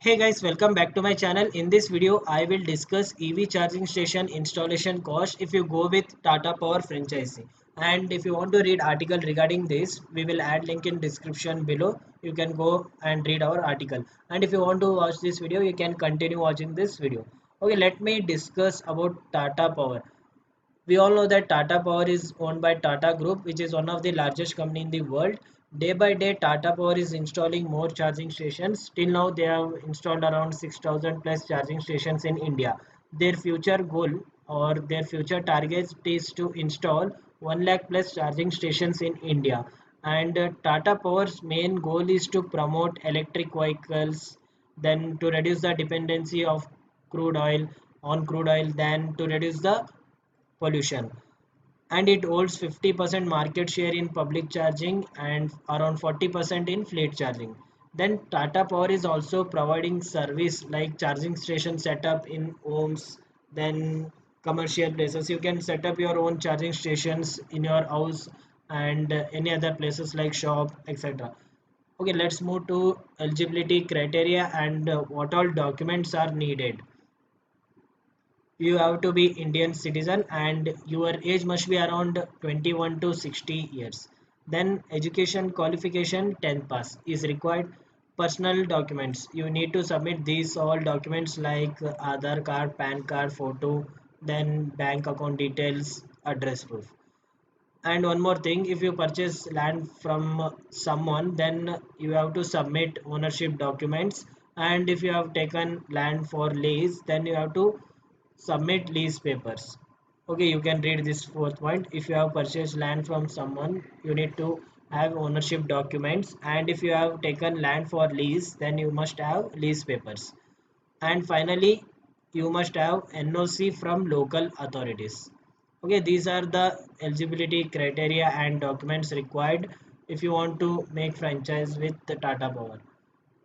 Hey guys, welcome back to my channel. In this video, I will discuss EV charging station installation cost if you go with Tata Power franchisee. And if you want to read article regarding this, we will add link in description below. You can go and read our article. And if you want to watch this video, you can continue watching this video. Okay, let me discuss about Tata Power. We all know that Tata Power is owned by Tata Group, which is one of the largest company in the world. Day by day, Tata Power is installing more charging stations. Till now, they have installed around 6,000 plus charging stations in India. Their future goal or their future target is to install 1 lakh plus charging stations in India. And Tata Power's main goal is to promote electric vehicles, then to reduce the dependency of crude oil crude oil, then to reduce the pollution, and it holds 50% market share in public charging and around 40% in fleet charging. Then Tata Power is also providing service like charging station setup in homes, then commercial places. You can set up your own charging stations in your house and any other places like shop, etc. Okay, let's move to eligibility criteria and what all documents are needed. You have to be Indian citizen and your age must be around 21 to 60 years. Then education qualification 10th pass is required. Personal documents. You need to submit these all documents like Aadhaar card, PAN card, photo, then bank account details, address proof. And one more thing, if you purchase land from someone, then you have to submit ownership documents. And if you have taken land for lease, then you have to submit lease papers. Okay, you can read this fourth point. If you have purchased land from someone, you need to have ownership documents. And if you have taken land for lease, then you must have lease papers. And finally, you must have NOC from local authorities. Okay, these are the eligibility criteria and documents required if you want to make franchise with the Tata Power.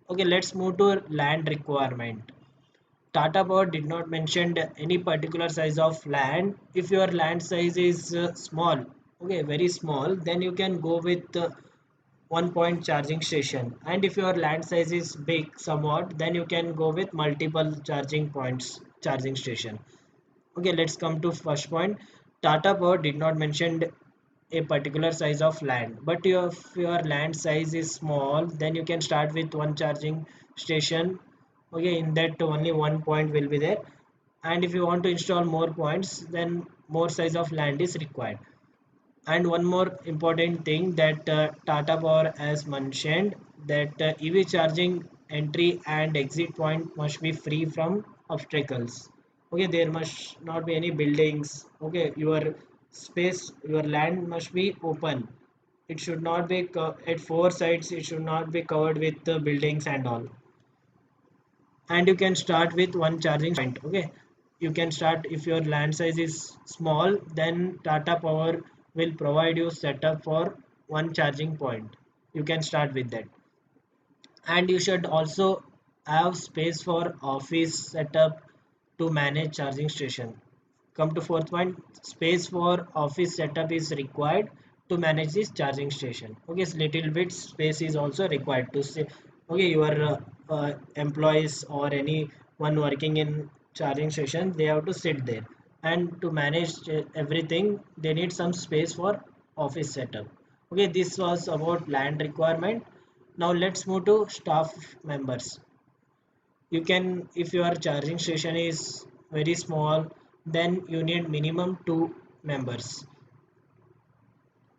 Okay, let's move to land requirement. Tata Power did not mention any particular size of land. If your land size is small, okay, very small, then you can go with one point charging station. And if your land size is big somewhat, then you can go with multiple charging points charging station. Okay, let's come to first point. Tata Power did not mention a particular size of land, but if your land size is small, then you can start with one charging station. Okay, in that only one point will be there, and if you want to install more points, then more size of land is required. And one more important thing that Tata Power has mentioned, that EV charging entry and exit point must be free from obstacles. Okay, there must not be any buildings. Okay, your space, your land must be open. It should not be at four sides. It should not be covered with buildings and all. And you can start with one charging point. Okay, you can start if your land size is small, then Tata Power will provide you setup for one charging point. You can start with that. And you should also have space for office setup to manage charging station. Come to fourth point, space for office setup is required to manage this charging station. Okay, so little bit space is also required to say, okay, your employees or anyone working in charging station, they have to sit there, and to manage everything they need some space for office setup. Okay, this was about land requirement. Now let's move to staff members. You can, if your charging station is very small, then you need minimum 2 members.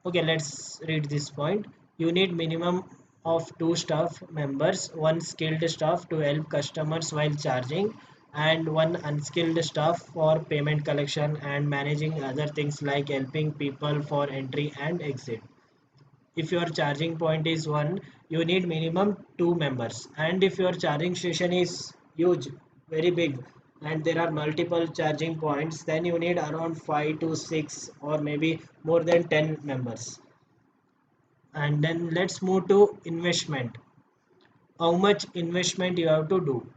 Okay, let's read this point. You need minimum of 2 staff members, one skilled staff to help customers while charging, and one unskilled staff for payment collection and managing other things like helping people for entry and exit. If your charging point is one, you need minimum 2 members. And if your charging station is huge, very big, and there are multiple charging points, then you need around 5 to 6 or maybe more than 10 members. And then let's move to investment. How much investment you have to do?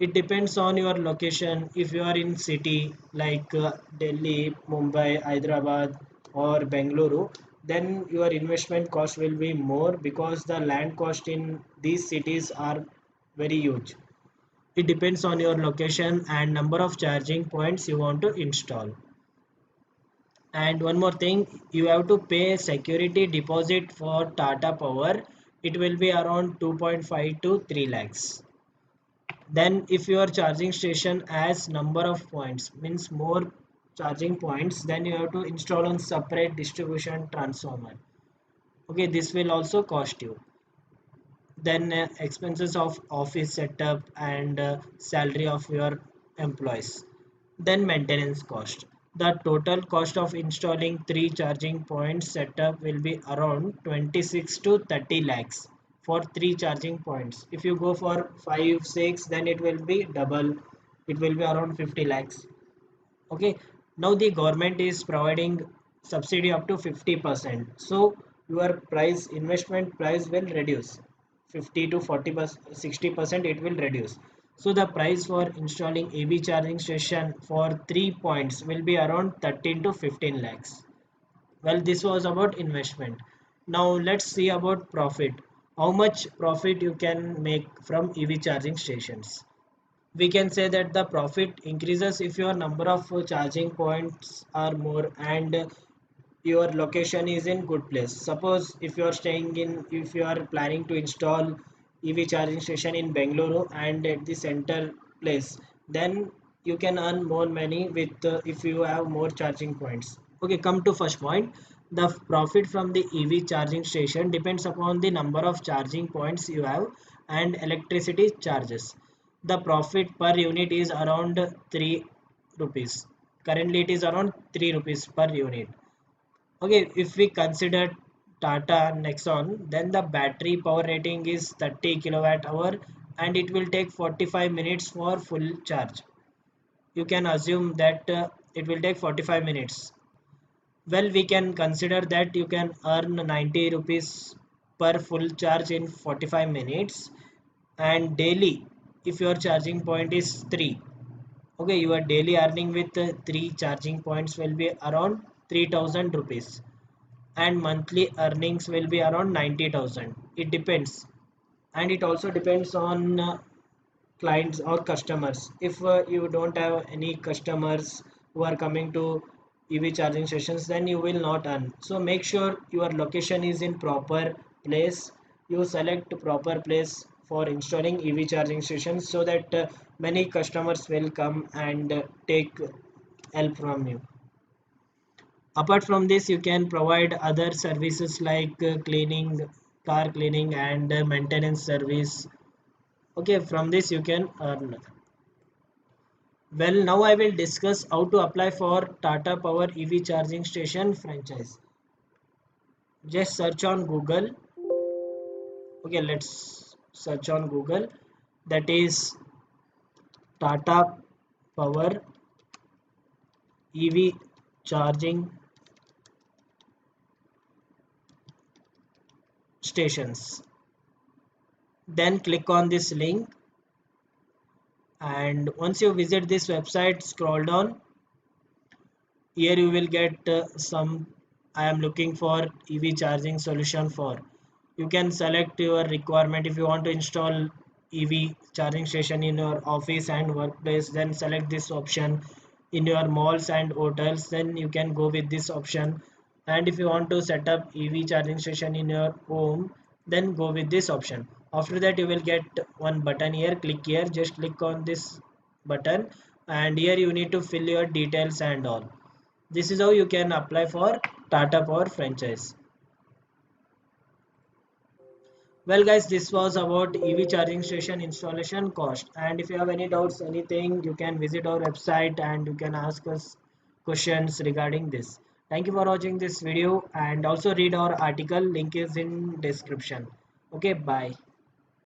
It depends on your location. If you are in city like Delhi, Mumbai, Hyderabad or Bengaluru, then your investment cost will be more because the land cost in these cities are very huge. It depends on your location and number of charging points you want to install. And one more thing, you have to pay security deposit for Tata Power. It will be around 2.5 to 3 lakhs. Then if your charging station has number of points, means more charging points, then you have to install on separate distribution transformer. Okay, this will also cost you. Then expenses of office setup and salary of your employees. Then maintenance cost. The total cost of installing 3 charging points setup will be around 26 to 30 lakhs for 3 charging points. If you go for 5 6, then it will be double, it will be around 50 lakhs. Okay, now the government is providing subsidy up to 50%, so your price, investment price will reduce 50 to 40%, 60% it will reduce. So the price for installing EV charging station for 3 points will be around 13 to 15 lakhs. Well, this was about investment. Now let's see about profit. How much profit you can make from EV charging stations? We can say that the profit increases if your number of charging points are more and your location is in good place. Suppose if you are staying in, if you are planning to install EV charging station in Bengaluru and at the center place, then you can earn more money with if you have more charging points. Okay, come to first point. The profit from the EV charging station depends upon the number of charging points you have and electricity charges. The profit per unit is around 3 rupees. Currently it is around 3 rupees per unit. Okay, if we consider Tata Nexon, then the battery power rating is 30 kilowatt hour and it will take 45 minutes for full charge. You can assume that it will take 45 minutes. Well, we can consider that you can earn 90 rupees per full charge in 45 minutes and daily if your charging point is 3. Okay, your daily earning with 3 charging points will be around 3000 rupees and monthly earnings will be around 90,000. It depends, and it also depends on clients or customers. If you don't have any customers who are coming to EV charging stations, then you will not earn. So make sure your location is in proper place. You select proper place for installing EV charging stations so that many customers will come and take help from you. Apart from this, you can provide other services like cleaning, car cleaning and maintenance service. Okay, from this you can earn. Well, now I will discuss how to apply for Tata Power EV charging station franchise. Just search on Google. Okay, let's search on Google. That is Tata Power EV charging stations. Then click on this link, and once you visit this website, scroll down. Here you will get some. I am looking for EV charging solution for. You can select your requirement. If you want to install EV charging station in your office and workplace, then select this option. In your malls and hotels, then you can go with this option. And if you want to set up EV charging station in your home, then go with this option. After that you will get one button here. Click here, just click on this button, and here you need to fill your details and all. This is how you can apply for Tata Power franchise. Well guys, this was about EV charging station installation cost, and if you have any doubts, anything, you can visit our website and you can ask us questions regarding this. Thank you for watching this video, and also read our article, link is in description. Okay, bye.